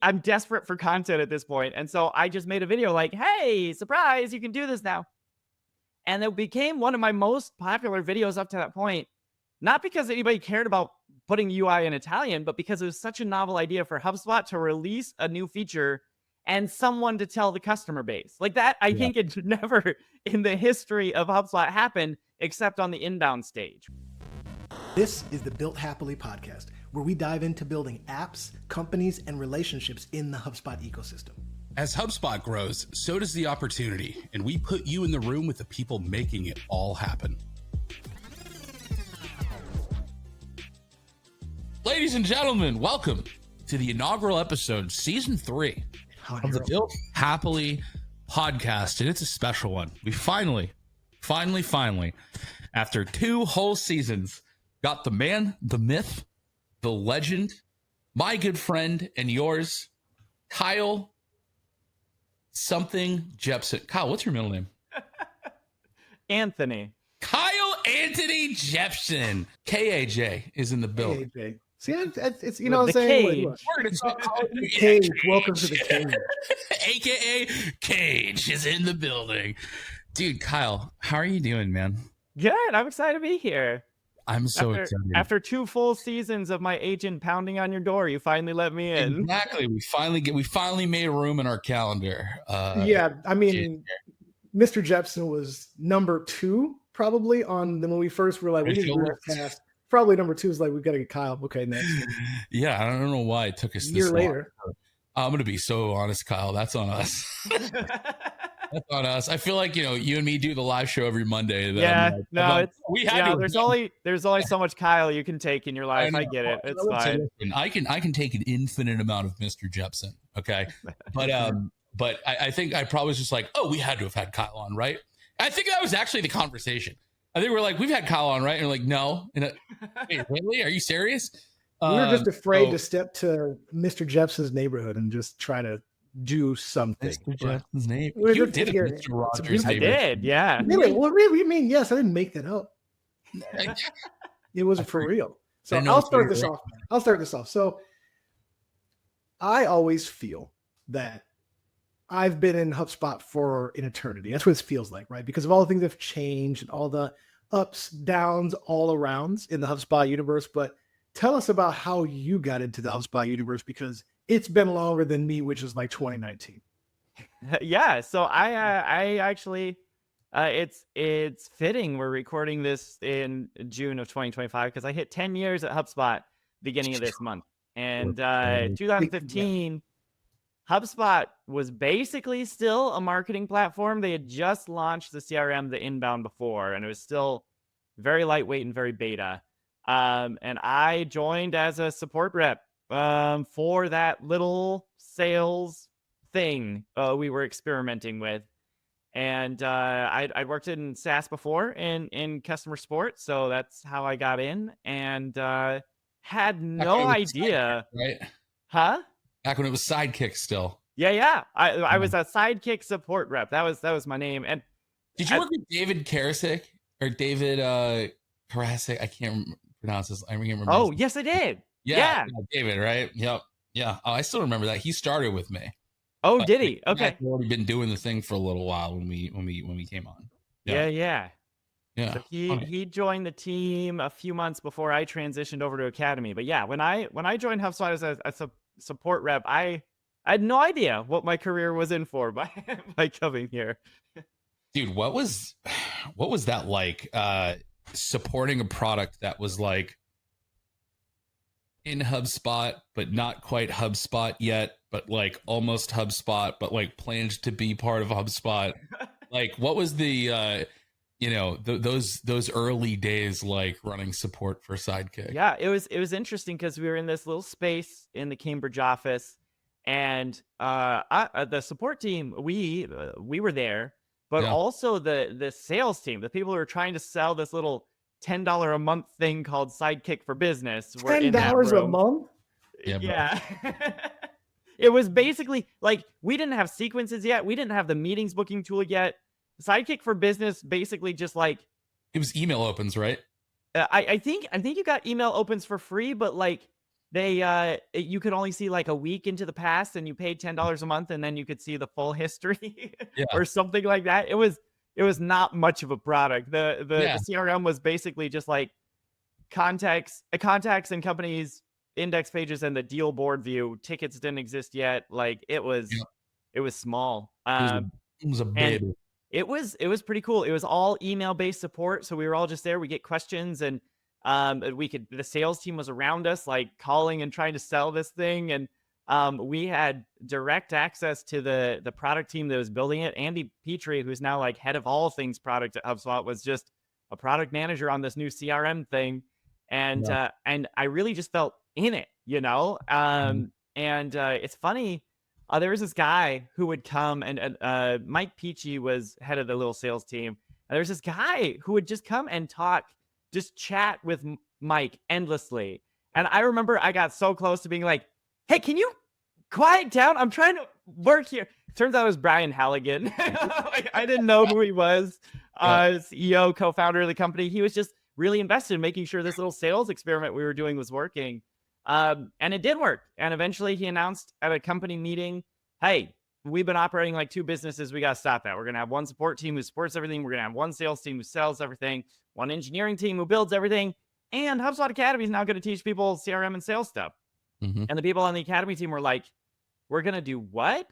I'm desperate for content at this point. And so I just made a video like, hey, surprise, you can do this now. And it became one of my most popular videos up to that point. Not because anybody cared about putting UI in Italian, but because it was such a novel idea for HubSpot to release a new feature and someone to tell the customer base. Like that, I think it never in the history of HubSpot happened except on the inbound stage. This is the Built Happily podcast, where we dive into building apps, companies, and relationships in the HubSpot ecosystem. As HubSpot grows, so does the opportunity, and we put you in the room with the people making it all happen. Ladies and gentlemen, welcome to the inaugural episode, season 3 of the Built Happily podcast, and it's a special one. We finally, after 2 whole seasons, got the man, the myth, the legend, my good friend and yours, Kyle something Jepson. Kyle, what's your middle name? Anthony. Kyle Anthony Jepson. KAJ is in the building. KAJ. See, it's you know what I'm saying? We're going to talk Cage. Welcome to the cage. AKA Cage is in the building. Dude, Kyle, how are you doing, man? Good. I'm excited to be here. I'm so excited. After 2 full seasons of my agent pounding on your door, you finally let me in. Exactly. We finally made a room in our calendar. Yeah, I mean, Mr. Jepson was number 2 probably on when we first were like, we need to do this cast. Probably number 2 is like, we've got to get Kyle. Okay, next. Yeah, I don't know why it took us a year later. I'm going to be so honest, Kyle. That's on us. That's on us. I feel like, you and me do the live show every Monday. There's only so much Kyle you can take in your life. I get it. It's fine. I can take an infinite amount of Mr. Jepson. Okay. But I think I probably was just like, oh, we had to have had Kyle on, right? I think that was actually the conversation. I think we're like, we've had Kyle on, right? And we're like, no. And wait, really? Are you serious? We were just afraid to step to Mr. Jepson's neighborhood and just try to do something. Mr. Jepson's name. You did it, Mr. Rogers' I did, yeah. Really? Well, really? You mean, yes, I didn't make that up. It wasn't for real. So I'll start this off. So I always feel that I've been in HubSpot for an eternity. That's what it feels like, right? Because of all the things that have changed and all the ups, downs, all arounds in the HubSpot universe. But tell us about how you got into the HubSpot universe, because it's been longer than me, which is like 2019. Yeah. So I actually, it's fitting we're recording this in June of 2025 because I hit 10 years at HubSpot beginning of this month. And 2015, HubSpot was basically still a marketing platform. They had just launched the CRM, the inbound before, and it was still very lightweight and very beta. And I joined as a support rep for that little sales thing we were experimenting with. And I'd worked in SaaS before in customer support, so that's how I got in, and had no idea. Right? Huh? Back when it was Sidekick still. Yeah. I was a Sidekick support rep. That was my name. And did you work with David Karasik or David Karasik? I can't pronounce this. I can't remember. Oh, yes, I did. Yeah. David, right? Yep. Yeah. Oh, I still remember that. He started with me. Oh, did he? Okay. He'd already been doing the thing for a little while when we came on. Yeah. Yeah. So he joined the team a few months before I transitioned over to Academy. But yeah, when I joined HubSpot as a support rep, I had no idea what my career was in for by coming here. Dude, what was that like? Supporting a product that was like in HubSpot, but not quite HubSpot yet, but like almost HubSpot, but like planned to be part of HubSpot. Like, what was the those early days like running support for Sidekick? Yeah, it was interesting because we were in this little space in the Cambridge office, and the support team, we were there, but also the sales team, the people who are trying to sell this little $10 a month thing called Sidekick for Business. $10 a month? Yeah. It was basically like we didn't have sequences yet. We didn't have the meetings booking tool yet. Sidekick for Business basically just like it was email opens, right? I think you got email opens for free, but like you could only see like a week into the past, and you paid $10 a month, and then you could see the full history Yeah. or something like that. It was not much of a product. The CRM was basically just like contacts and companies index pages and the deal board view. Tickets didn't exist yet. Like it was small. It was a And baby. it was pretty cool. It was all email based support, so we were all just there. We get questions, and the sales team was around us, like calling and trying to sell this thing, and we had direct access to the product team that was building it. Andy Petrie, who's now like head of all things product at HubSpot, was just a product manager on this new CRM thing, and I really just felt in it, you know. And it's funny. There was this guy who would come, and Mike Peachy was head of the little sales team. And there's this guy who would just come and talk, just chat with Mike endlessly. And I remember I got so close to being like, hey, can you quiet down? I'm trying to work here. Turns out it was Brian Halligan. Like, I didn't know who he was. CEO, co-founder of the company. He was just really invested in making sure this little sales experiment we were doing was working. And it did work. And eventually he announced at a company meeting, hey, we've been operating like two businesses. We got to stop that. We're going to have one support team who supports everything. We're going to have one sales team who sells everything, one engineering team who builds everything. And HubSpot Academy is now going to teach people CRM and sales stuff. And the people on the Academy team were like, we're going to do what?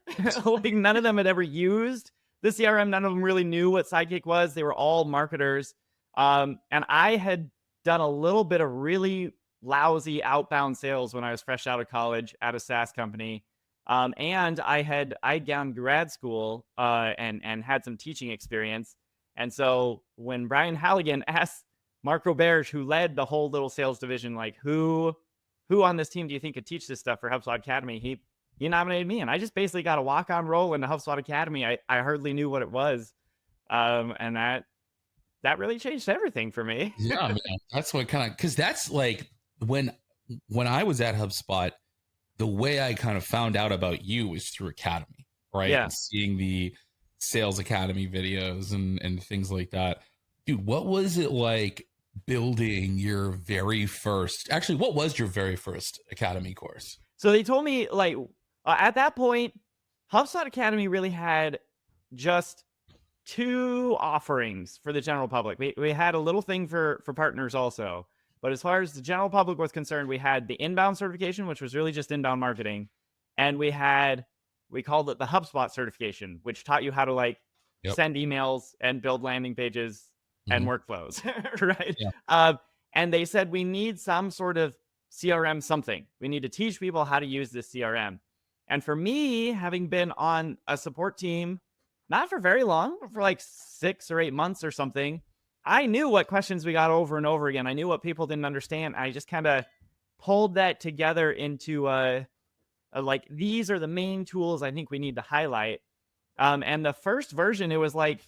Like, none of them had ever used the CRM. None of them really knew what Sidekick was. They were all marketers. And I had done a little bit of really lousy outbound sales when I was fresh out of college at a SaaS company. And I'd gone grad school and had some teaching experience. And so when Brian Halligan asked Mark Roberge, who led the whole little sales division, like, who on this team do you think could teach this stuff for HubSpot Academy? He nominated me, and I just basically got a walk-on role in the HubSpot Academy. I hardly knew what it was. And that really changed everything for me. Yeah, man. That's what kind of, because that's like when I was at HubSpot, the way I kind of found out about you was through Academy, right? Yeah. And seeing the Sales Academy videos and things like that. Dude, what was it like building your very first, actually, what was your very first Academy course? So they told me, like, at that point, HubSpot Academy really had just two offerings for the general public. We had a little thing for partners also. But as far as the general public was concerned, we had the inbound certification, which was really just inbound marketing. And we called it the HubSpot certification, which taught you how to like send emails and build landing pages and workflows, right? Yeah. And they said, we need some sort of CRM something. We need to teach people how to use this CRM. And for me, having been on a support team, not for very long, but for like 6 or 8 months or something, I knew what questions we got over and over again. I knew what people didn't understand. I just kind of pulled that together into like, these are the main tools I think we need to highlight. And the first version, it was like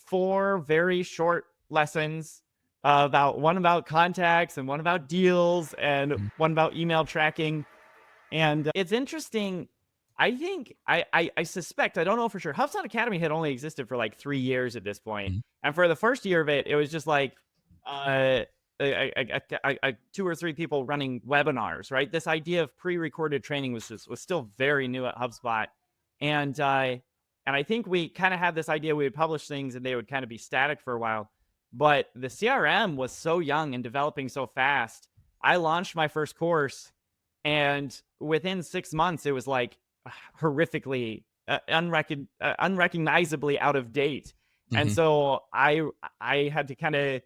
4 very short lessons, one about contacts and one about deals and one about email tracking. And it's interesting. I think, I suspect, I don't know for sure, HubSpot Academy had only existed for like 3 years at this point. And for the first year of it, it was just like 2 or 3 people running webinars, right? This idea of pre-recorded training was still very new at HubSpot. And I think we kind of had this idea we would publish things and they would kind of be static for a while. But the CRM was so young and developing so fast. I launched my first course, and within 6 months, it was like horrifically unrecognizably out of date. And so I had to the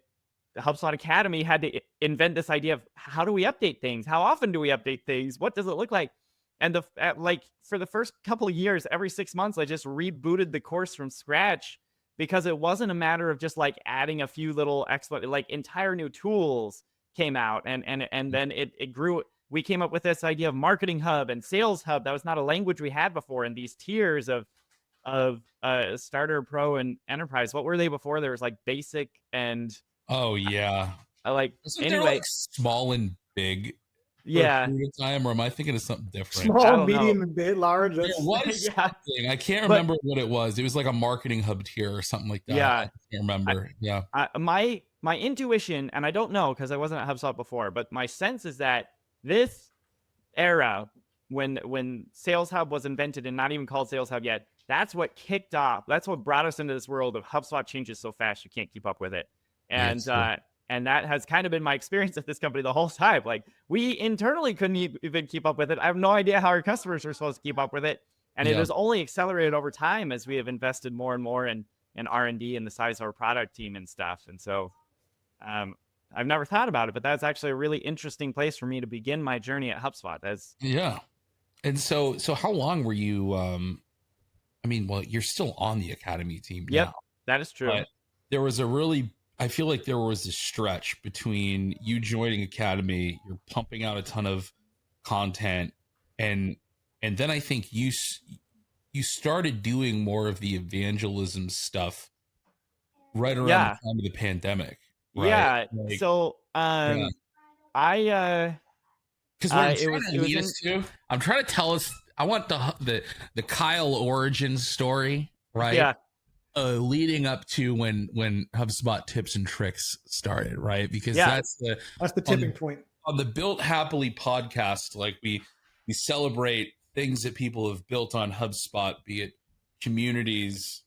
HubSpot Academy had to invent this idea of, how do we update things? How often do we update things? What does it look like? And for the first couple of years, every 6 months, I just rebooted the course from scratch, because it wasn't a matter of just like adding a few little like entire new tools came out, and then it grew. We came up with this idea of Marketing Hub and Sales Hub. That was not a language we had before. And these tiers of starter, pro, and enterprise. What were they before? There was like basic and anyway, like small and big. Yeah. Time, or am I thinking of something different? Small, medium, and big, large. Something. I can't remember what it was. It was like a Marketing Hub tier or something like that. Yeah, I can't remember. My intuition, and I don't know because I wasn't at HubSpot before, but my sense is that this era when Sales Hub was invented and not even called Sales Hub yet, that's what kicked off. That's what brought us into this world of HubSpot changes so fast you can't keep up with it. And Yes, and that has kind of been my experience at this company the whole time. Like, we internally couldn't even keep up with it. I have no idea how our customers are supposed to keep up with it. And it has only accelerated over time as we have invested more and more in R&D and the size of our product team and stuff. And so I've never thought about it, but that's actually a really interesting place for me to begin my journey at HubSpot. yeah. And so how long were you? I mean, well, you're still on the Academy team Yep, now. that is true. But there was I feel like there was a stretch between you joining Academy, you're pumping out a ton of content, and then I think you started doing more of the evangelism stuff right around the time of the pandemic. Right? Yeah. Like, so yeah. Because what I'm trying to lead us to, I'm trying to tell us, I want the Kyle origin story, right? Yeah. Leading up to when HubSpot tips and tricks started, right? Because that's the tipping point. On the Built Happily podcast, like we celebrate things that people have built on HubSpot, be it communities,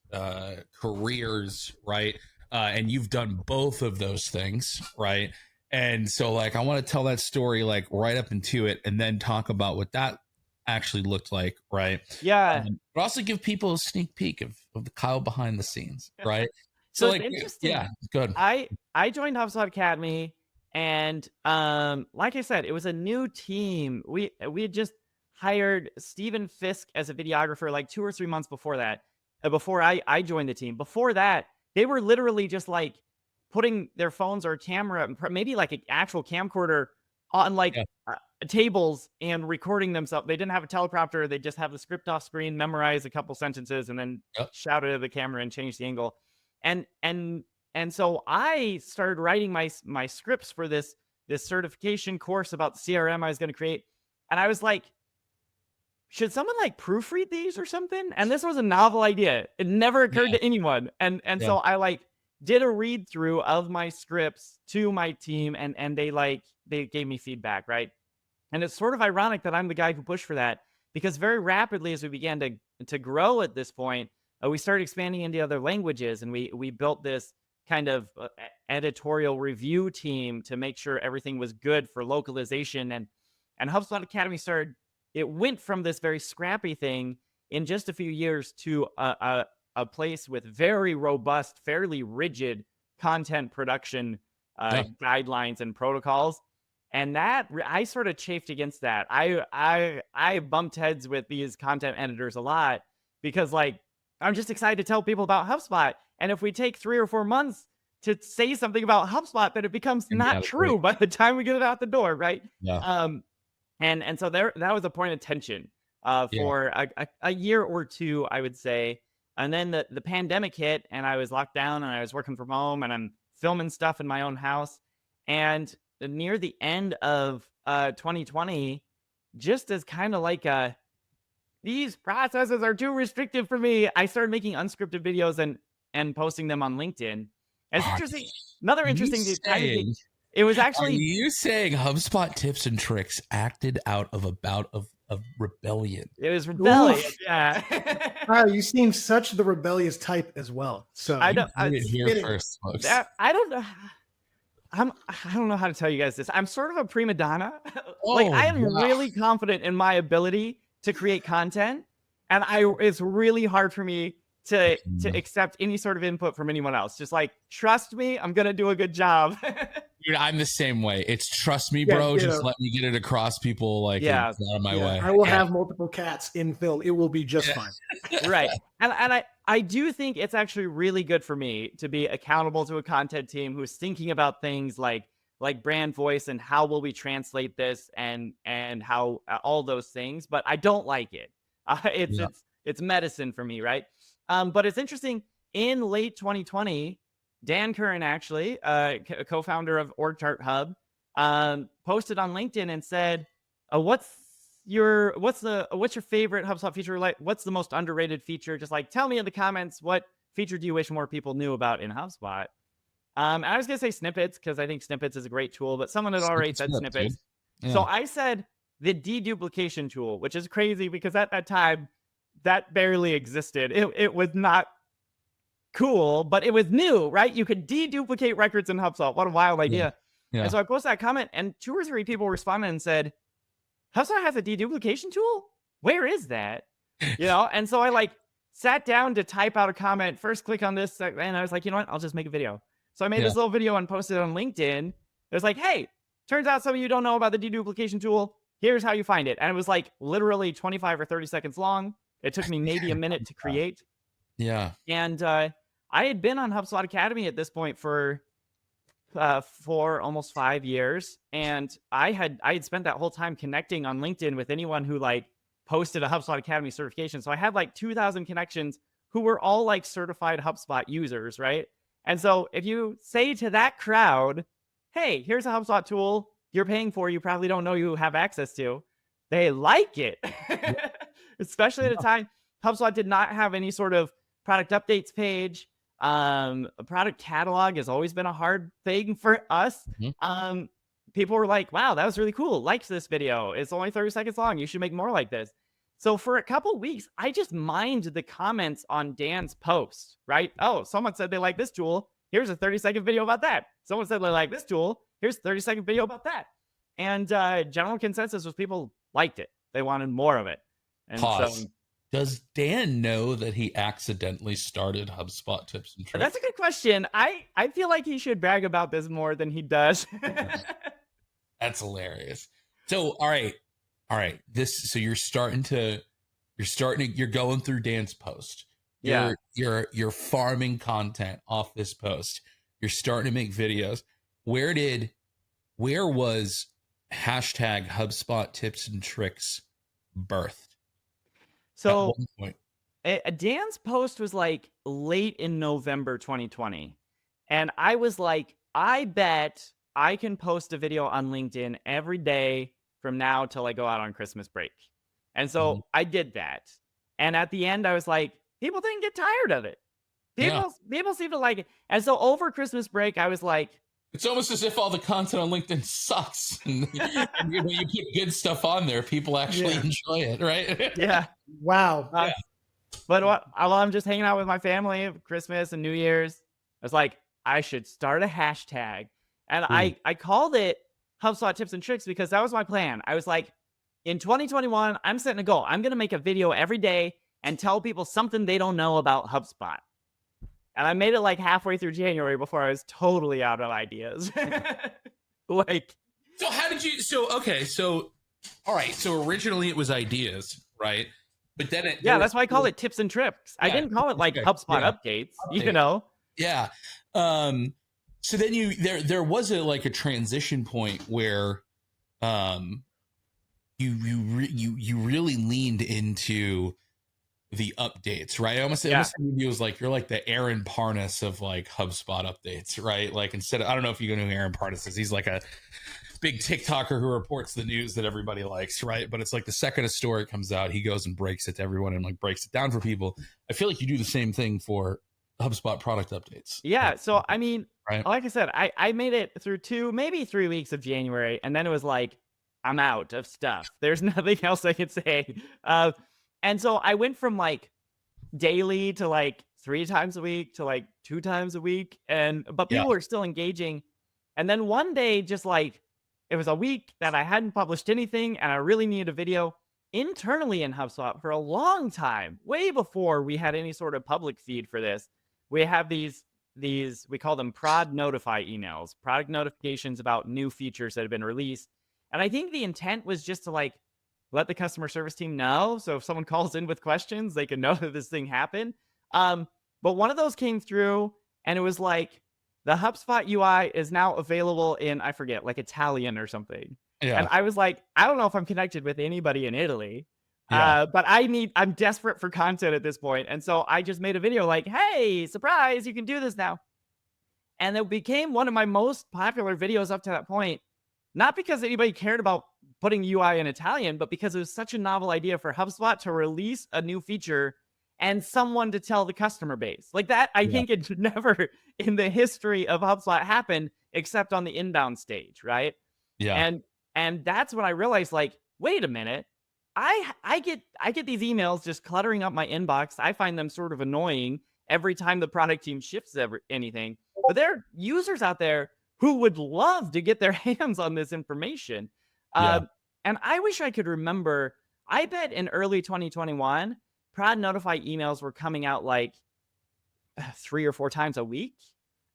careers, right? And you've done both of those things, right? And so, like, I want to tell that story, like, right up into it, and then talk about what that actually looked like, right? Yeah. But also give people a sneak peek of the Kyle behind the snes, right? So like, interesting. Yeah, good. I joined HubSpot Academy, and like I said, it was a new team. We had just hired Steven Fisk as a videographer like 2 or 3 months before that. Before I joined the team. Before that, they were literally just like putting their phones or camera, maybe like an actual camcorder, on like tables and recording themselves. They didn't have a teleprompter. They just have the script off screen, memorize a couple sentences, and then shout it at the camera and change the angle. And so I started writing my scripts for this certification course about the CRM I was going to create. And I was like, should someone like proofread these or something? And this was a novel idea. It never occurred to anyone. And so I like did a read through of my scripts to my team, and they gave me feedback, right? And it's sort of ironic that I'm the guy who pushed for that, because very rapidly as we began to grow at this point, we started expanding into other languages, and we built this kind of editorial review team to make sure everything was good for localization. And HubSpot Academy it went from this very scrappy thing in just a few years to a place with very robust, fairly rigid content production guidelines and protocols. And that I sort of chafed against that. I bumped heads with these content editors a lot, because like, I'm just excited to tell people about HubSpot. And if we take 3 or 4 months to say something about HubSpot, then it becomes not true by the time we get it out the door, right? Yeah. And so that was a point of tension for a year or two, I would say. And then the pandemic hit, and I was locked down, and I was working from home, and I'm filming stuff in my own house. And near the end of 2020, just as kind of like these processes are too restrictive for me, I started making unscripted videos and posting them on LinkedIn. And it's interesting. Another interesting thing. It was actually. Are you saying HubSpot tips and tricks acted out of a bout of rebellion? It was rebellion. Yeah. Wow, you seem such the rebellious type as well. So I don't. Here first, folks. I don't know. I don't know how to tell you guys this. I'm sort of a prima donna. I am really confident in my ability to create content, and it's really hard for me to accept any sort of input from anyone else. Just like, trust me, I'm gonna do a good job. Dude, I'm the same way. It's trust me, bro. Just let me get it across people. Like, it's out of my way. I will have multiple cats in Phil. It will be just fine. Right. And I do think it's actually really good for me to be accountable to a content team who's thinking about things like brand voice and how will we translate this and how all those things. But I don't like it. It's medicine for me, right? But it's interesting. In late 2020, Dan Curran, actually, co-founder of OrgChart Hub, posted on LinkedIn and said, "What's your favorite HubSpot feature? Like, what's the most underrated feature? Just like, tell me in the comments, what feature do you wish more people knew about in HubSpot?" I was gonna say snippets, because I think snippets is a great tool, but someone had already said snippets. Yeah. So I said the deduplication tool, which is crazy because at that time that barely existed. It was not cool, but it was new, right? You could deduplicate records in HubSpot. What a wild idea. Yeah. And so I posted that comment, and 2 or 3 people responded and said, HubSpot has a deduplication tool? Where is that? And so I like sat down to type out a comment, first click on this, and I was like, you know what? I'll just make a video. So I made this little video and posted it on LinkedIn. It was like, hey, turns out some of you don't know about the deduplication tool. Here's how you find it. And it was like literally 25 or 30 seconds long. It took me maybe a minute to create. Yeah. And I had been on HubSpot Academy at this point for almost 5 years. And I had spent that whole time connecting on LinkedIn with anyone who like posted a HubSpot Academy certification. So I had like 2,000 connections who were all like certified HubSpot users, right? And so if you say to that crowd, hey, here's a HubSpot tool you're paying for, you probably don't know you have access to, they like it. Especially at a time HubSpot did not have any sort of product updates page. A product catalog has always been a hard thing for us. People were like, wow, that was really cool. Liked this video. It's only 30 seconds long. You should make more like this. So for a couple weeks, I just mined the comments on Dan's post, right? Oh, someone said they like this tool. Here's a 30-second video about that. Someone said they like this tool. Here's a 30-second video about that. And general consensus was people liked it. They wanted more of it. And Pause. so, does Dan know that he accidentally started HubSpot Tips and Tricks? that's a good question. I feel like he should brag about this more than he does. That's hilarious. So, all right. So you're going through Dan's post. You're farming content off this post. You're starting to make videos. Where was hashtag HubSpot Tips and Tricks birthed? So Dan's post was like late in November 2020. And I was like, I bet I can post a video on LinkedIn every day from now till I go out on Christmas break. And so I did that. And at the end, I was like, people didn't get tired of it. People seem to like it. And so over Christmas break, I was like, it's almost as if all the content on LinkedIn sucks. And you put good stuff on there, people actually enjoy it, right? Yeah. Wow. But while I'm just hanging out with my family of Christmas and New Year's, I was like, I should start a hashtag. And I called it HubSpot Tips and Tricks because that was my plan. I was like, in 2021, I'm setting a goal. I'm going to make a video every day and tell people something they don't know about HubSpot. And I made it like halfway through January before I was totally out of ideas. So how did you, all right. So originally it was ideas, right? But then that's why I call it Tips and Tricks. I didn't call it like HubSpot updates, you know? Yeah. So then there was a transition point where you really leaned into the updates, right? I almost think it was like you're like the Aaron Parnas of like HubSpot updates, right? Like instead of, I don't know if you know who Aaron Parnas is. He's like a big TikToker who reports the news that everybody likes, right? But it's like the second a story comes out, he goes and breaks it to everyone and like breaks it down for people. I feel like you do the same thing for HubSpot product updates. Yeah. So, I mean, like I said, I made it through 2, maybe 3 weeks of January. And then it was like, I'm out of stuff. There's nothing else I can say. And so I went from like daily to like 3 times a week to like 2 times a week. But people were still engaging. And then one day, just like, it was a week that I hadn't published anything and I really needed a video internally in HubSpot for a long time, way before we had any sort of public feed for this. We have these, we call them prod notify emails, product notifications about new features that have been released. And I think the intent was just to like, let the customer service team know. So if someone calls in with questions, they can know that this thing happened. But one of those came through and it was like, the HubSpot UI is now available in, I forget, like Italian or something. Yeah. And I was like, I don't know if I'm connected with anybody in Italy, but I'm desperate for content at this point. And so I just made a video like, hey, surprise, you can do this now. And it became one of my most popular videos up to that point. Not because anybody cared about putting UI in Italian, but because it was such a novel idea for HubSpot to release a new feature and someone to tell the customer base. Like that, I think it never in the history of HubSpot happened except on the inbound stage, right? Yeah. And that's when I realized, like, wait a minute. I get these emails just cluttering up my inbox. I find them sort of annoying every time the product team ships anything. But there are users out there who would love to get their hands on this information. Yeah. And I wish I could remember. I bet in early 2021, Prod Notify emails were coming out like 3 or 4 times a week.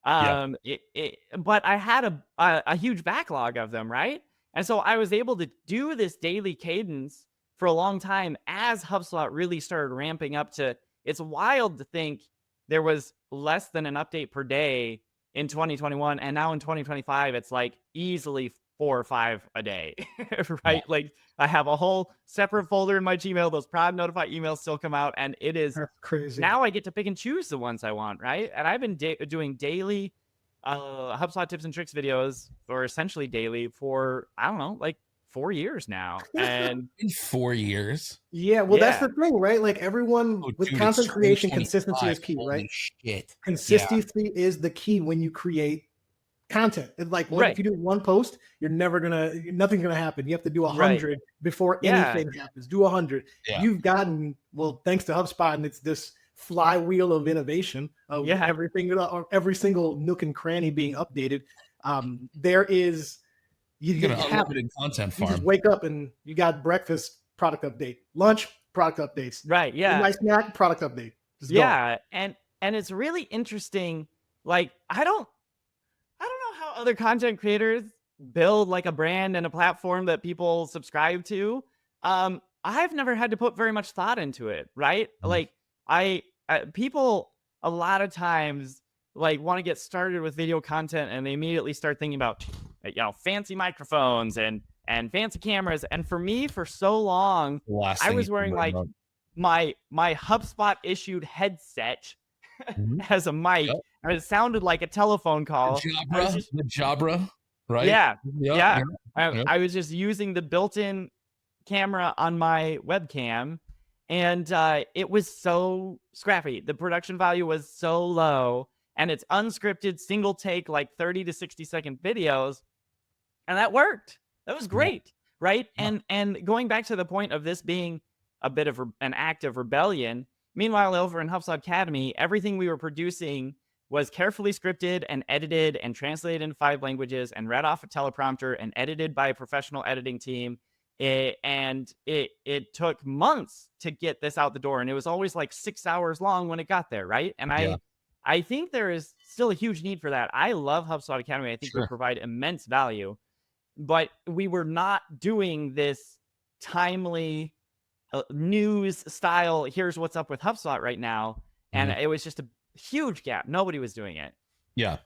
But I had a huge backlog of them, right? And so I was able to do this daily cadence for a long time as HubSpot really started ramping up to. It's wild to think there was less than an update per day in 2021, and now in 2025, it's like easily 4 or 5 a day, right? Yeah. Like I have a whole separate folder in my Gmail. Those Prod Notify emails still come out, and it is That's crazy. now I get to pick and choose the ones I want, right? And I've been doing daily HubSpot tips and tricks videos, or essentially daily, for I don't know, like 4 years now. And In 4 years. Yeah, well, that's the thing, right? Like everyone with dude, content it's creation, consistency 2025. is key, Holy right? shit. Consistency is the key when you create content. It's like if you do one post, nothing's gonna happen. You have to do 100 before anything happens. Do 100. Yeah. You've gotten, well, thanks to HubSpot, and it's this flywheel of innovation of everything, or every single nook and cranny being updated. There is you get an unlimited content farm. You just wake up and you got breakfast, product update, lunch, product updates, right? Yeah, nice snack, product update. And it's really interesting. Like I don't know how other content creators build like a brand and a platform that people subscribe to. I've never had to put very much thought into it, right? Like people a lot of times like want to get started with video content, and they immediately start thinking about fancy microphones and fancy cameras. And for me, for so long, I was wearing like my HubSpot issued headset as a mic, and it sounded like a telephone call. The Jabra, right? Yeah. I was just using the built-in camera on my webcam, and it was so scrappy. The production value was so low, and it's unscripted, single take, like 30 to 60 second videos, and that worked. That was great, right? And going back to the point of this being a bit of an act of rebellion, meanwhile, over in HubSpot Academy, everything we were producing was carefully scripted and edited and translated in 5 languages and read off a teleprompter and edited by a professional editing team. It took months to get this out the door, and it was always like 6 hours long when it got there, right? And I think there is still a huge need for that. I love HubSpot Academy. I think we provide immense value, but we were not doing this timely news style, here's what's up with HubSpot right now. And it was just a huge gap. Nobody was doing it. Yeah.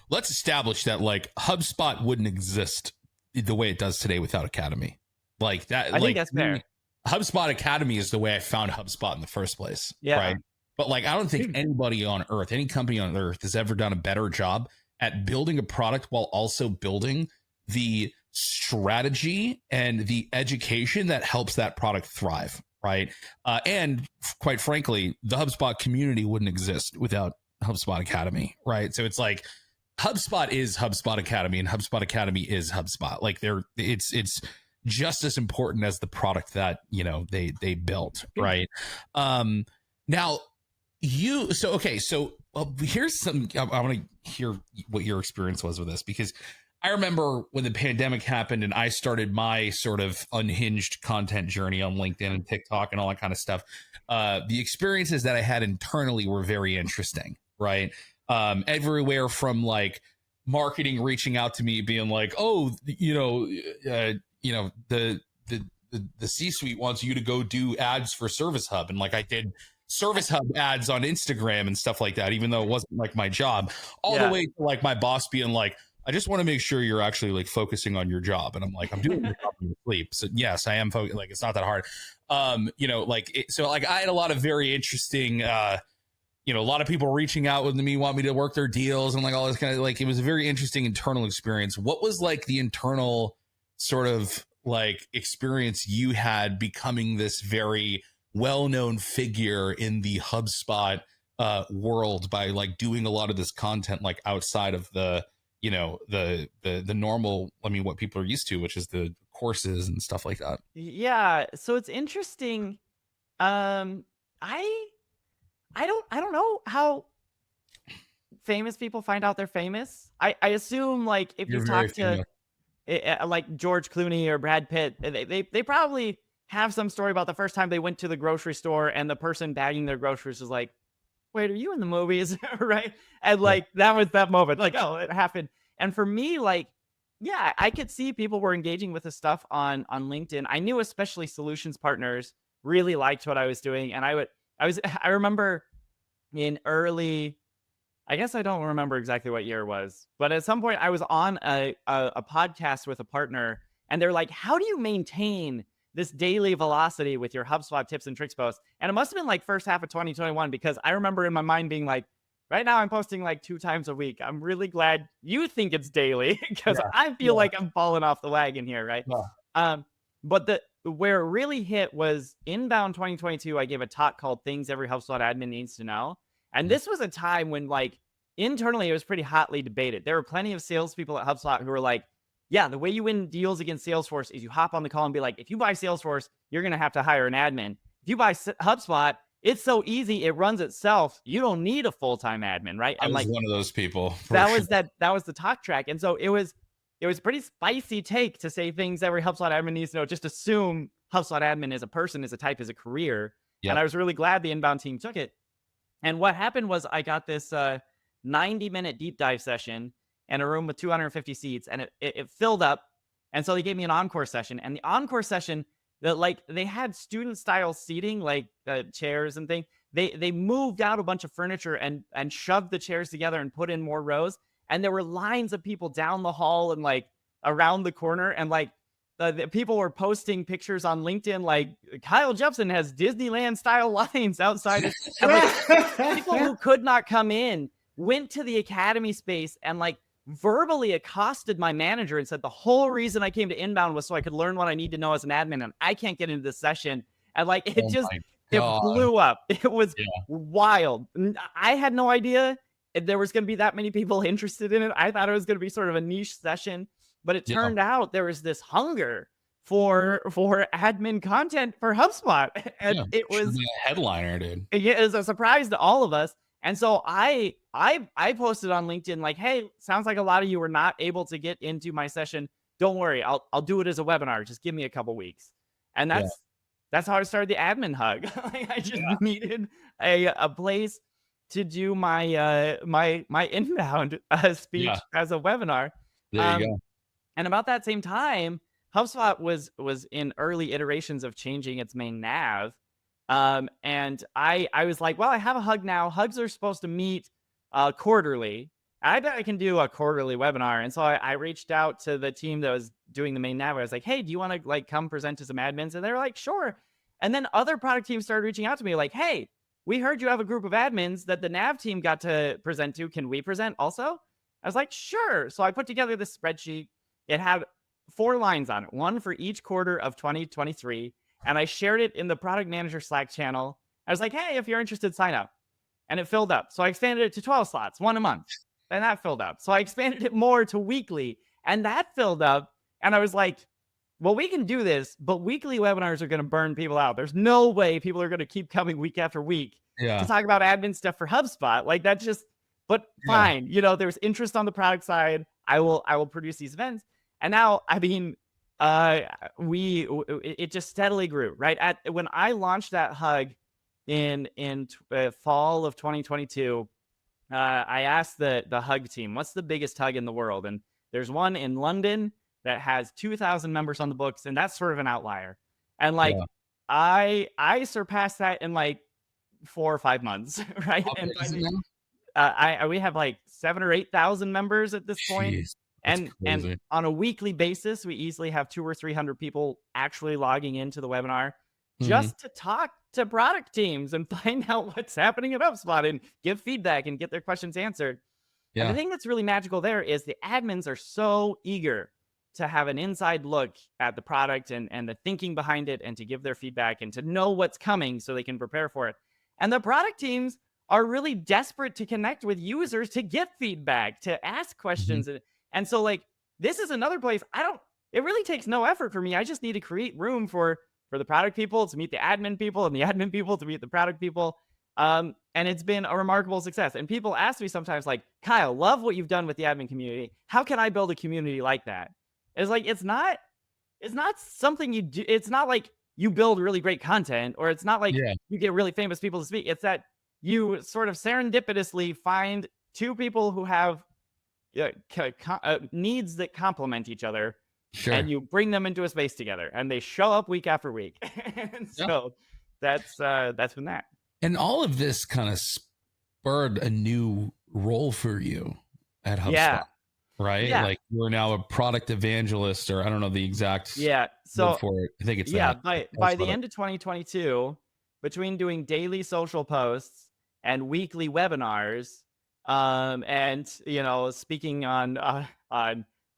Let's establish that like HubSpot wouldn't exist the way it does today without Academy. Like that. I think that's fair. HubSpot Academy is the way I found HubSpot in the first place. Yeah. Right. But like, I don't think anybody on earth, any company on earth has ever done a better job at building a product while also building the strategy and the education that helps that product thrive. Right. And quite frankly, the HubSpot community wouldn't exist without HubSpot Academy. Right. So it's like HubSpot is HubSpot Academy, and HubSpot Academy is HubSpot. Like it's just as important as the product that, they built. Right. Now here's some, I want to hear what your experience was with this, because I remember when the pandemic happened and I started my sort of unhinged content journey on LinkedIn and TikTok and all that kind of stuff. The experiences that I had internally were very interesting, right? Everywhere from like marketing reaching out to me being like, oh, the C-suite wants you to go do ads for Service Hub. And like I did Service Hub ads on Instagram and stuff like that, even though it wasn't like my job, all the way to like my boss being like, I just want to make sure you're actually like focusing on your job. And I'm like, I'm doing your job in your sleep. So yes, I am focused. Like, it's not that hard. So I had a lot of very interesting, a lot of people reaching out with me, want me to work their deals and like all this kind of like, it was a very interesting internal experience. What was like the internal sort of like experience you had becoming this very well-known figure in the HubSpot world by like doing a lot of this content, like outside of the, the normal, what people are used to, which is the courses and stuff like that. Yeah, so it's interesting. I don't know how famous people find out they're famous. I assume like if You're you've very talked to famous. like George Clooney or Brad Pitt, they probably have some story about the first time they went to the grocery store and the person bagging their groceries was like, "Wait, are you in the movies?" Right? And like that was that moment. Like, oh, it happened. And for me, like, yeah, I could see people were engaging with this stuff on LinkedIn. I knew especially solutions partners really liked what I was doing, and I remember in early, I guess I don't remember exactly what year it was, but at some point I was on a podcast with a partner, and they're like, "How do you maintain this daily velocity with your HubSpot tips and tricks posts?" And it must have been like first half of 2021, because I remember in my mind being like, "Right now I'm posting like 2 times a week. I'm really glad you think it's daily because I feel like I'm falling off the wagon here, right?" But where it really hit was inbound 2022. I gave a talk called "Things Every HubSpot Admin Needs to Know." And this was a time when, like, internally, it was pretty hotly debated. There were plenty of salespeople at HubSpot who were like, "Yeah, the way you win deals against Salesforce is you hop on the call and be like, if you buy Salesforce, you're going to have to hire an admin. If you buy HubSpot, it's so easy, it runs itself. You don't need a full-time admin," right? I And was like one of those people. that was the talk track. And so it was a pretty spicy take to say things every HubSpot admin needs to know. Just assume HubSpot admin is a person, is a type, is a career. And I was really glad the inbound team took it. And what happened was I got this 90-minute deep dive session in a room with 250 seats, and it filled up. And so they gave me an encore session. And the encore session, they had student style seating, like chairs and things. They moved out a bunch of furniture and shoved the chairs together and put in more rows. And there were lines of people down the hall and like around the corner, and like the people were posting pictures on LinkedIn, like Kyle Jepson has Disneyland style lines outside. And like people who could not come in went to the academy space and like verbally accosted my manager and said, "The whole reason I came to inbound was so I could learn what I need to know as an admin, and I can't get into this session." And like it blew up. It was wild. I had no idea there was going to be that many people interested in it. I thought it was going to be sort of a niche session. But it turned out there was this hunger for admin content for HubSpot, and it was a headliner, dude. It was a surprise to all of us. And so I posted on LinkedIn like, "Hey, sounds like a lot of you were not able to get into my session. Don't worry, I'll do it as a webinar. Just give me a couple weeks." And that's how I started the admin hug. I just needed a place to do my my inbound speech as a webinar. There you go. And about that same time, HubSpot was in early iterations of changing its main nav. And I was like, well, I have a hug now. Hugs are supposed to meet quarterly. I bet I can do a quarterly webinar. And so I reached out to the team that was doing the main nav. I was like, "Hey, do you want to like come present to some admins?" And they were like, "Sure." And then other product teams started reaching out to me like, "Hey, we heard you have a group of admins that the nav team got to present to. Can we present also?" I was like, "Sure." So I put together this spreadsheet. It had 4 lines on it, one for each quarter of 2023. And I shared it in the product manager Slack channel. I was like, "Hey, if you're interested, sign up." And it filled up. So I expanded it to 12 slots, 1 a month. And that filled up. So I expanded it more to weekly, and that filled up. And I was like, well, we can do this, but weekly webinars are going to burn people out. There's no way people are going to keep coming week after week to talk about admin stuff for HubSpot. Like that's just, but fine. You know, there's interest on the product side. I will produce these events. And now, I mean, it just steadily grew, right? When I launched that hug in fall of 2022, I asked the hug team, "What's the biggest hug in the world?" And there's one in London that has 2,000 members on the books, and that's sort of an outlier. And like I surpassed that in like 4 or 5 months, right? And we have like 7,000 or 8,000 members at this point. Jeez. And on a weekly basis, we easily have 200 or 300 people actually logging into the webinar just to talk to product teams and find out what's happening at HubSpot and give feedback and get their questions answered. And the thing that's really magical there is the admins are so eager to have an inside look at the product and the thinking behind it and to give their feedback and to know what's coming so they can prepare for it. And the product teams are really desperate to connect with users to get feedback, to ask questions. And so like, this is another place it really takes no effort for me. I just need to create room for the product people to meet the admin people and the admin people to meet the product people. And it's been a remarkable success. And people ask me sometimes like, Kyle, love what you've done with the admin community. How can I build a community like that? It's like, it's not something you do. It's not like you build really great content, or it's not like you get really famous people to speak. It's that you sort of serendipitously find two people who have needs that complement each other. Sure. And you bring them into a space together, and they show up week after week. And so that's been that. And all of this kind of spurred a new role for you at HubSpot, right? Yeah. Like you're now a product evangelist, or I don't know the exact so for it. I think it's by the end of 2022, between doing daily social posts and weekly webinars, and speaking on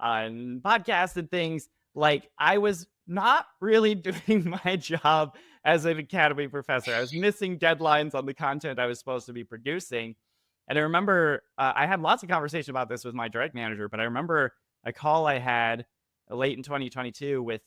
podcasts and things, like I was not really doing my job as an academy professor. I was missing deadlines on the content I was supposed to be producing. And I remember I had lots of conversation about this with my direct manager, but I remember a call I had late in 2022 with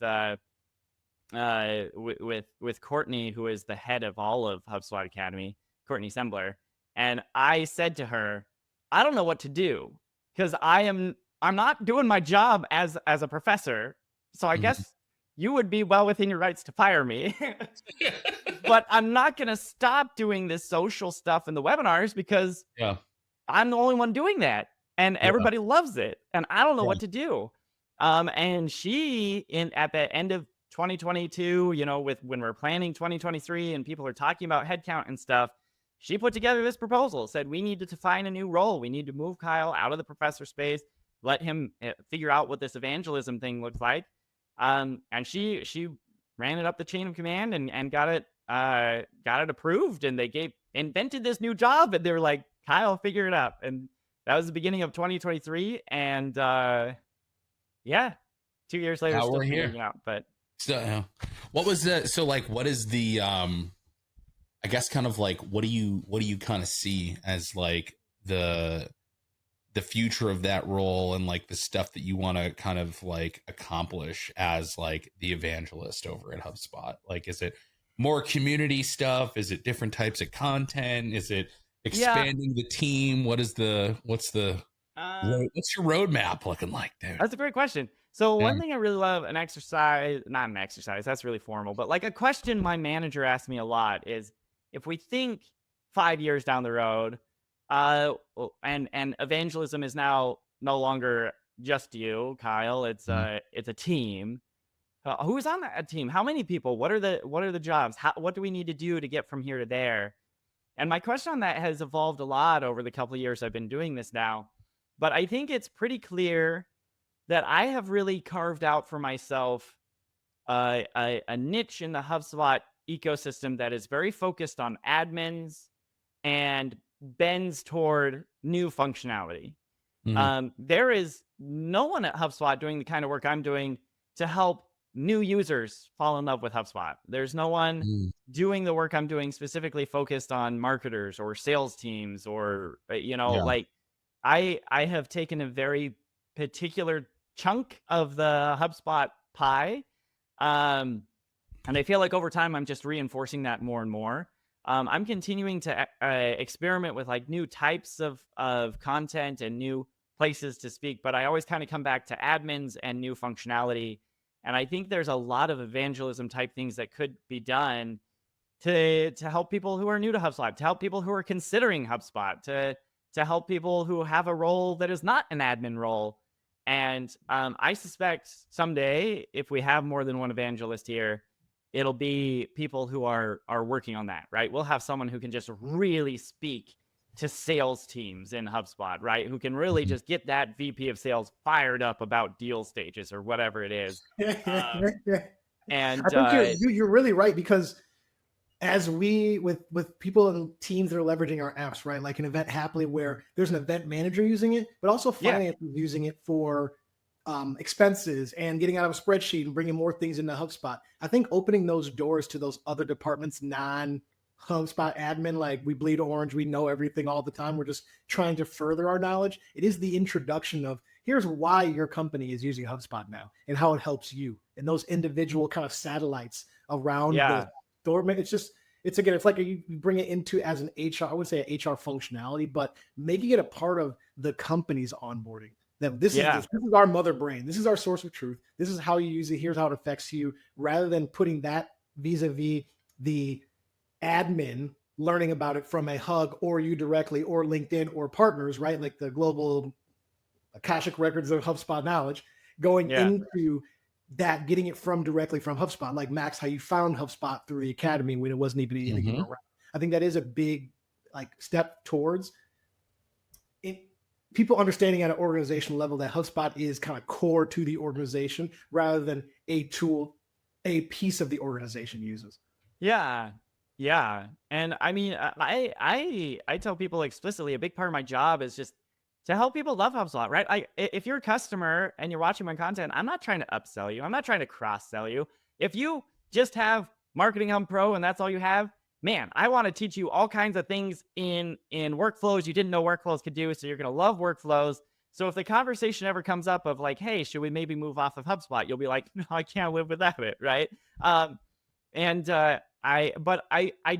Courtney, who is the head of all of HubSpot Academy, Courtney Sembler. And I said to her, I don't know what to do, because I'm not doing my job as a professor. So I guess you would be well within your rights to fire me. But I'm not going to stop doing this social stuff in the webinars, because I'm the only one doing that. And everybody loves it. And I don't know what to do. And she, at the end of 2022, when we're planning 2023 and people are talking about headcount and stuff, she put together this proposal, said we needed to find a new role. We need to move Kyle out of the professor space, let him figure out what this evangelism thing looks like. And she ran it up the chain of command and got it approved. And they invented this new job, and they were like, Kyle, figure it out. And that was the beginning of 2023. And 2 years later, now still we're figuring here. it out. But what was the what is the I guess kind of like what do you kind of see as like the future of that role, and like the stuff that you want to kind of like accomplish as like the evangelist over at HubSpot? Like, is it more community stuff? Is it different types of content? Is it expanding the team? What's your roadmap looking like, dude? That's a great question. So one thing I really love, not an exercise, that's really formal, but like a question my manager asked me a lot is, if we think 5 years down the road, and evangelism is now no longer just you, Kyle, it's a team. Who's on that team? How many people? What are the jobs? What do we need to do to get from here to there? And my question on that has evolved a lot over the couple of years I've been doing this now. But I think it's pretty clear that I have really carved out for myself a niche in the HubSpot ecosystem that is very focused on admins and bends toward new functionality. There is no one at HubSpot doing the kind of work I'm doing to help new users fall in love with HubSpot. There's no one doing the work I'm doing specifically focused on marketers or sales teams, or like I have taken a very particular chunk of the HubSpot pie, and I feel like over time I'm just reinforcing that more and more. I'm continuing to experiment with like new types of content and new places to speak, but I always kind of come back to admins and new functionality. And I think there's a lot of evangelism type things that could be done to help people who are new to HubSpot, to help people who are considering HubSpot, to help people who have a role that is not an admin role. And I suspect someday, if we have more than one evangelist here, it'll be people who are working on that, right? We'll have someone who can just really speak to sales teams in HubSpot, right? Who can really just get that VP of sales fired up about deal stages or whatever it is. And I think you're really right, because as we with people and teams that are leveraging our apps, right? Like an event Hapily, where there's an event manager using it, but also finance is using it for expenses and getting out of a spreadsheet and bringing more things into HubSpot. I think opening those doors to those other departments, non-HubSpot admin, like we bleed orange, we know everything all the time, we're just trying to further our knowledge. It is the introduction of, here's why your company is using HubSpot now and how it helps you and those individual kind of satellites around the door. It's like you bring it into as an HR, I would say an HR functionality, but making it a part of the company's onboarding. That this is our mother brain. This is our source of truth. This is how you use it. Here's how it affects you, rather than putting that vis-a-vis the admin learning about it from a Hug or you directly or LinkedIn or partners, right? Like the global Akashic records of HubSpot knowledge going into that, getting it directly from HubSpot. Like Max, how you found HubSpot through the academy when it wasn't even around. I think that is a big step towards people understanding at an organizational level that HubSpot is kind of core to the organization rather than a tool a piece of the organization uses. Yeah. And I mean, I tell people explicitly, a big part of my job is just to help people love HubSpot, right? If you're a customer and you're watching my content, I'm not trying to upsell you. I'm not trying to cross sell you. If you just have Marketing Hub Pro and that's all you have, man, I want to teach you all kinds of things in workflows you didn't know workflows could do. So you're going to love workflows. So if the conversation ever comes up of like, hey, should we maybe move off of HubSpot? You'll be like, no, I can't live without it, right? I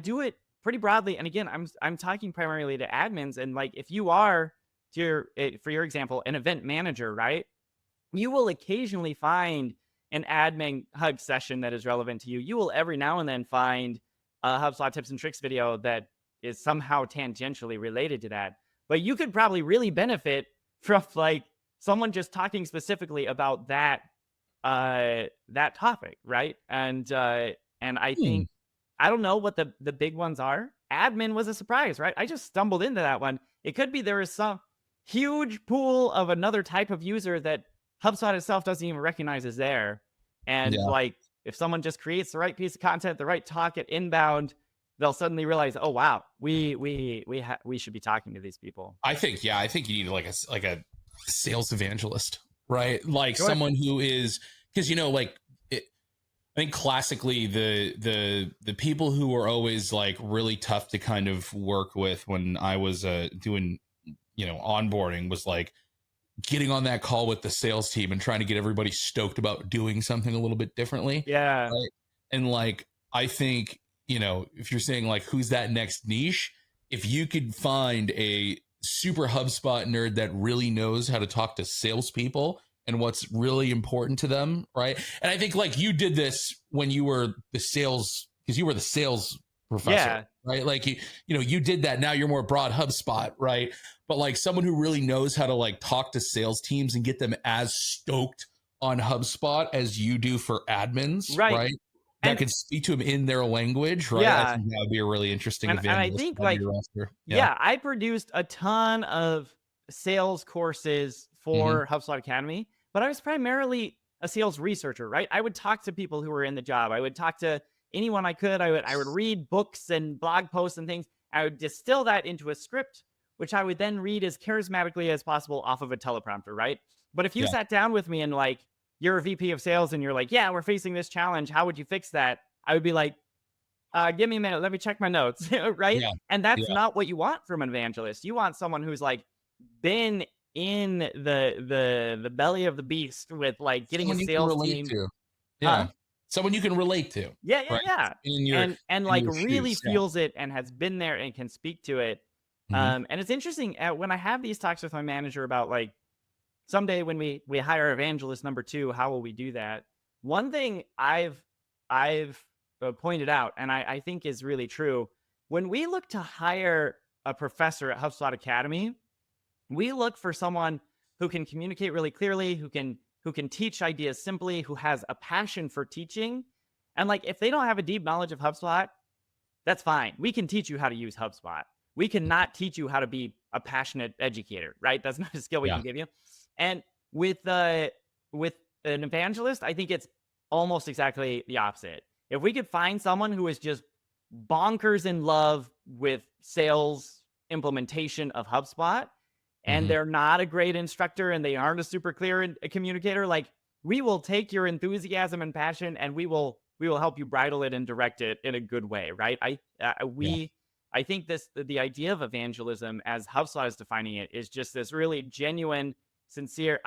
do it pretty broadly. And again, I'm talking primarily to admins. And like, if you are, for your example, an event manager, right? You will occasionally find an admin Hug session that is relevant to you. You will every now and then find a HubSpot tips and tricks video that is somehow tangentially related to that. But you could probably really benefit from like someone just talking specifically about that topic, right? And I think, I don't know what the big ones are. Admin was a surprise, right? I just stumbled into that one. It could be there is some huge pool of another type of user that HubSpot itself doesn't even recognize is there. And like, if someone just creates the right piece of content, the right talk at inbound, they'll suddenly realize, oh wow, we should be talking to these people. I think you need like a sales evangelist, right? Like someone who is, because I think classically the people who were always like really tough to kind of work with when I was doing onboarding was like getting on that call with the sales team and trying to get everybody stoked about doing something a little bit differently. Yeah. Right? And like, I think, if you're saying like, who's that next niche, if you could find a super HubSpot nerd that really knows how to talk to salespeople and what's really important to them. Right. And I think like you did this when you were the sales, because you were the sales professor, right? Like you did that. Now you're more broad HubSpot, right? But like someone who really knows how to like talk to sales teams and get them as stoked on HubSpot as you do for admins, right? That could speak to them in their language, right? I think that would be a really interesting and I think like, I produced a ton of sales courses for HubSpot Academy, but I was primarily a sales researcher, right? I would talk to people who were in the job. I would talk to anyone I could. I would read books and blog posts and things. I would distill that into a script, which I would then read as charismatically as possible off of a teleprompter, right? But if you sat down with me and like, you're a VP of sales and you're like, yeah, we're facing this challenge, how would you fix that? I would be like, give me a minute, let me check my notes, right? Yeah. And that's not what you want from an evangelist. You want someone who's like been in the belly of the beast with like getting someone a sales team. Someone you can relate to. Right? And like really feels it and has been there and can speak to it. And it's interesting when I have these talks with my manager about like, someday when we hire evangelist number 2, how will we do that? One thing I've pointed out, and I think is really true, when we look to hire a professor at HubSpot Academy, we look for someone who can communicate really clearly, who can teach ideas simply, who has a passion for teaching. And like, if they don't have a deep knowledge of HubSpot, that's fine. We can teach you how to use HubSpot. We cannot teach you how to be a passionate educator, right? That's not a skill we can give you. And with an evangelist, I think it's almost exactly the opposite. If we could find someone who is just bonkers in love with sales implementation of HubSpot, and they're not a great instructor and they aren't a super clear communicator, like we will take your enthusiasm and passion and we will help you bridle it and direct it in a good way, right? I think the idea of evangelism as HubSpot is defining it is just this really genuine sincere.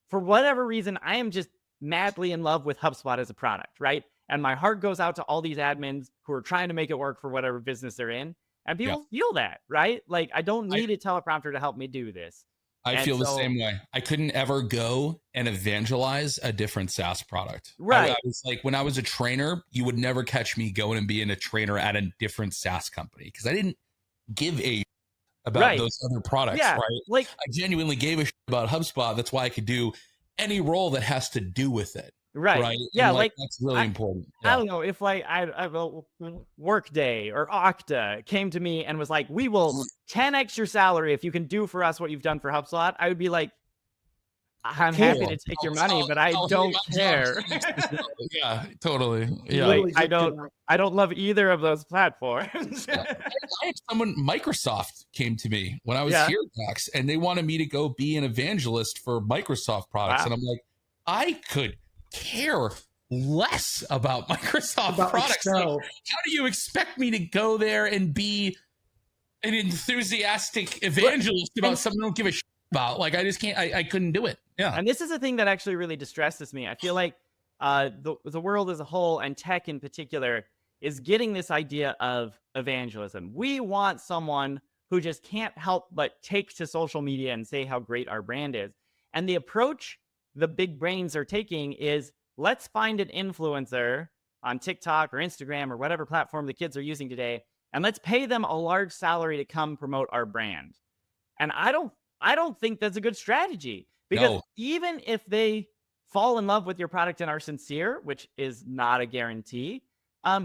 For whatever reason, I am just madly in love with HubSpot as a product, right? And my heart goes out to all these admins who are trying to make it work for whatever business they're in. And people feel that, right? Like, I don't need a teleprompter to help me do this. I feel the same way. I couldn't ever go and evangelize a different SaaS product. Right. I was like, when I was a trainer, you would never catch me going and being a trainer at a different SaaS company because I didn't give a about those other products, right? Like, I genuinely gave a shit about HubSpot. That's why I could do any role that has to do with it. Right. Yeah. And like that's really important. I don't know if like I Workday or Okta came to me and was like, we will 10x your salary if you can do for us what you've done for HubSpot. I would be like, I'm happy to take your money, but I don't care. Yeah, totally. Yeah. Like, I don't love either of those platforms. I had someone, Microsoft came to me when I was here, Max, and they wanted me to go be an evangelist for Microsoft products. And I'm like, I could care less about Microsoft products. Like, how do you expect me to go there and be an enthusiastic evangelist about something I don't give a shit about? Like, I just can't, I couldn't do it. Yeah. And this is the thing that actually really distresses me. I feel like the world as a whole, and tech in particular, is getting this idea of evangelism. We want someone who just can't help but take to social media and say how great our brand is. And the approach the big brains are taking is, let's find an influencer on TikTok or Instagram or whatever platform the kids are using today, and let's pay them a large salary to come promote our brand. And I don't think that's a good strategy, because even if they fall in love with your product and are sincere, which is not a guarantee,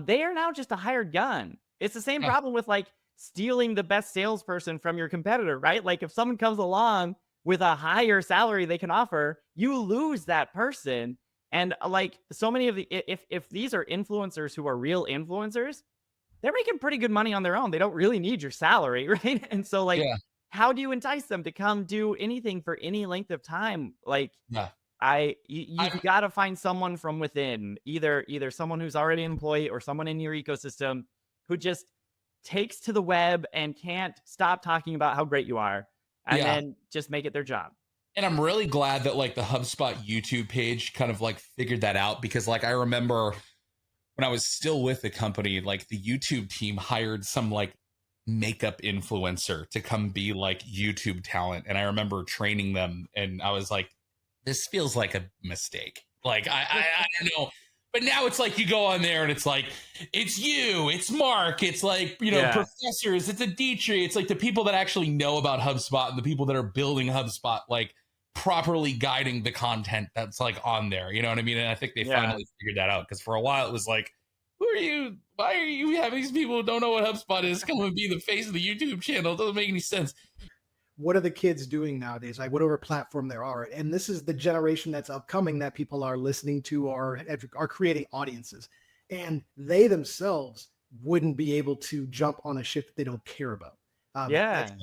they are now just a hired gun. It's the same problem with like stealing the best salesperson from your competitor, right? Like, if someone comes along with a higher salary they can offer, you lose that person. And like, so many of the, if these are influencers who are real influencers, they're making pretty good money on their own. They don't really need your salary, right? And so like, how do you entice them to come do anything for any length of time? Like, you've got to find someone from within, either someone who's already an employee or someone in your ecosystem who just takes to the web and can't stop talking about how great you are, and then just make it their job. And I'm really glad that like the HubSpot YouTube page kind of like figured that out, because like I remember when I was still with the company, like the YouTube team hired some like makeup influencer to come be like YouTube talent. And I remember training them, and I was like, this feels like a mistake. Like, I don't know. But now it's like you go on there and it's like, it's you, it's Mark, it's like, you know, professors, it's Aditri, it's like the people that actually know about HubSpot and the people that are building HubSpot, like properly guiding the content that's like on there. You know what I mean? And I think they finally figured that out, because for a while it was like, who are you? Why are you having these people who don't know what HubSpot is come and be the face of the YouTube channel? It doesn't make any sense. What are the kids doing nowadays? Like, whatever platform there are. And this is the generation that's upcoming that people are listening to or are creating audiences. And they themselves wouldn't be able to jump on a ship that they don't care about.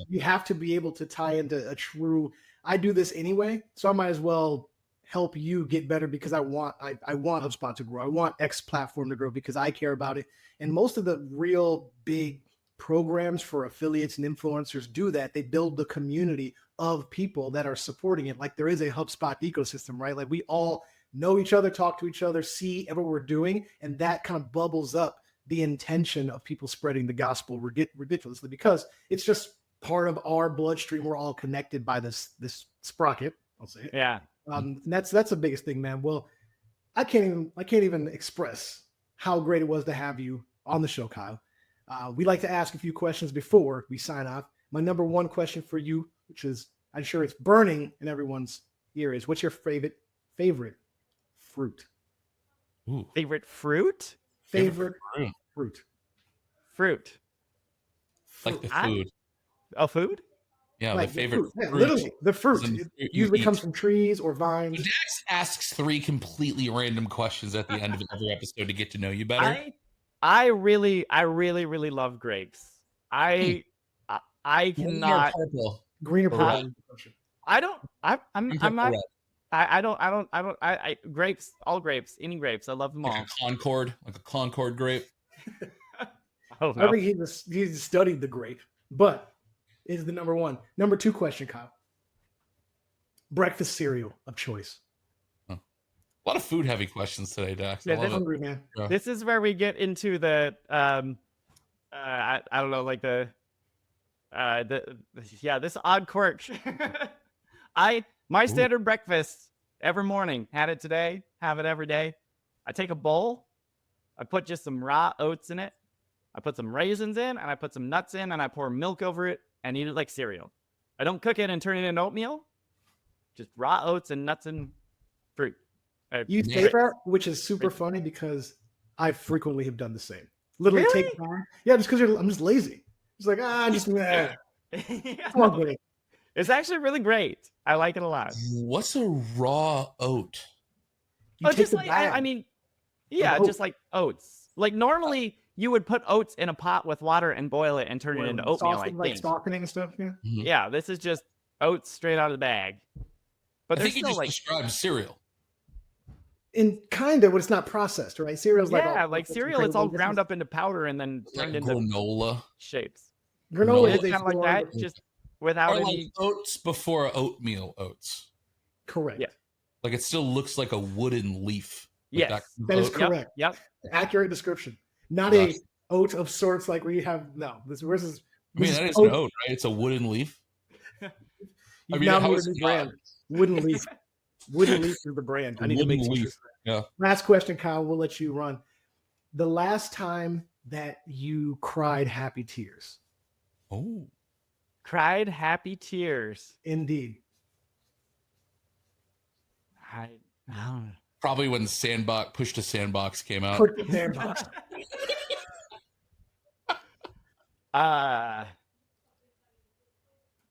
You have to be able to tie into a true, I do this anyway, so I might as well help you get better because I want HubSpot to grow. I want X platform to grow because I care about it. And most of the real big programs for affiliates and influencers do that. They build the community of people that are supporting it. Like, there is a HubSpot ecosystem, right? Like, we all know each other, talk to each other, see everything we're doing, and that kind of bubbles up the intention of people spreading the gospel ridiculously, because it's just part of our bloodstream. We're all connected by this sprocket. I'll say it. Yeah. And that's the biggest thing, man. Well, I can't even express how great it was to have you on the show, Kyle. We like to ask a few questions before we sign off. My number one question for you, which is, I'm sure it's burning in everyone's ear, is, what's your favorite fruit? Ooh. Favorite fruit? Favorite fruit. Like the food. Food? Yeah, like the favorite fruit. Yeah, literally, the fruit. It usually comes from trees or vines. Dax asks 3 completely random questions at the end of every episode to get to know you better. I really love grapes. I cannot. Green or purple? Grapes, all grapes, any grapes. I love them all. Like a Concord grape. I think he's studied the grape, but is the number one. Number 2 question, Kyle. breakfast cereal of choice. A lot of food heavy questions today, Dax. Yeah, I love it. Hungry, man. Yeah. This is where we get into the I don't know, like this odd quirk. My standard breakfast every morning, had it today, have it every day. I take a bowl, I put just some raw oats in it, I put some raisins in, and I put some nuts in, and I pour milk over it and eat it like cereal. I don't cook it and turn it into oatmeal, just raw oats and nuts and fruit. You say that, which is super funny because I frequently have done the same. Literally Really? take time. Yeah, just because I'm just lazy. It's like, come on, buddy. It's actually really great. I like it a lot. What's a raw oat? You take just the like bag. Just like oats. Like normally you would put oats in a pot with water and boil it and turn it into oatmeal. Like softening and stuff. Yeah. Mhm. Yeah, this is just oats straight out of the bag. But I there's think you still just like described cereal. And kind of, but it's not processed, right? Cereal's like cereal. It's all ground up into powder and then turned into granola shapes. Granola It's kind of like that, just without or any like oats before oatmeal oats. Correct. Yeah. Like it still looks like a wooden leaf. Like yes, that is oat. correct. Yep. Accurate description. Not a oat of sorts like we have. No, this I mean, that is oat. an oat, right? It's a wooden leaf. You've mean, now how made a is new it brand. Wooden leaf. Wooden leaf is the brand. I need to make Wooden leaf. t-shirts. Yeah. Last question, Kyle. We'll let you run. The last time that you cried happy tears. Oh. Cried happy tears. Indeed. I don't know. Probably when Push to Sandbox came out. Put the sandbox.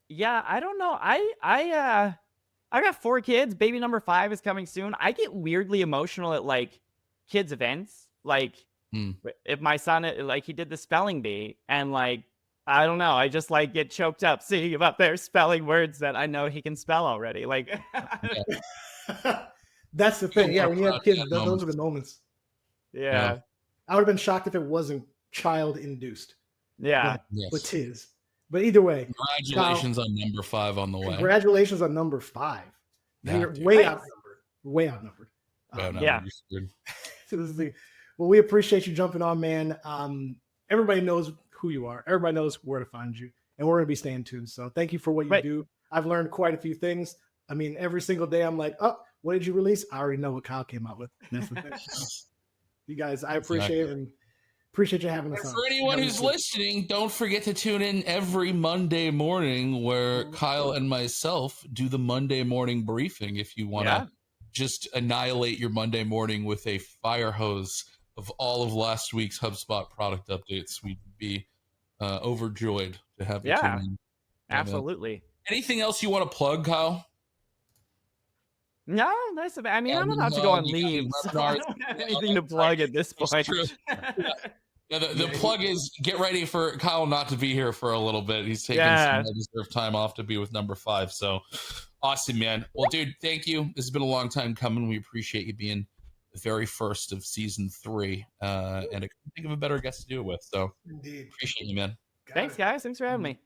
Yeah, I don't know. I got 4 kids. Baby number 5 is coming soon. I get weirdly emotional at like kids events. Like if my son, like he did the spelling bee and like, I don't know. I just like get choked up seeing him up there spelling words that I know he can spell already. Like, That's the thing. Yeah, when you have kids, those are the moments. Yeah. I would have been shocked if it wasn't child induced. Yeah. But tis. But either way. Congratulations on number 5 on the way. Congratulations on number 5. Yeah, You're dude. way outnumbered. Way outnumbered. Yeah. So this is well, we appreciate you jumping on, man. Everybody knows who you are. Everybody knows where to find you. And we're going to be staying tuned. So thank you for what you do. I've learned quite a few things. I mean, every single day I'm like, oh, what did you release? I already know what Kyle came out with. That's the thing. You guys, I appreciate it and appreciate you having us on. For anyone who's listening, don't forget to tune in every Monday morning where Kyle and myself do the Monday morning briefing. If you want to just annihilate your Monday morning with a fire hose of all of last week's HubSpot product updates, we'd be overjoyed to have you tune in. Absolutely. Anything else you want to plug, Kyle? No, that's about. I mean, I'm about to go on leave. So I don't have anything to plug at this point. The plug is get ready for Kyle not to be here for a little bit. He's taking some well-deserved time off to be with number 5. So awesome, man. Well, dude, thank you. This has been a long time coming. We appreciate you being the very first of season 3. And I couldn't think of a better guest to do it with. So Indeed. Appreciate you, man. Thanks, guys. Thanks for having me.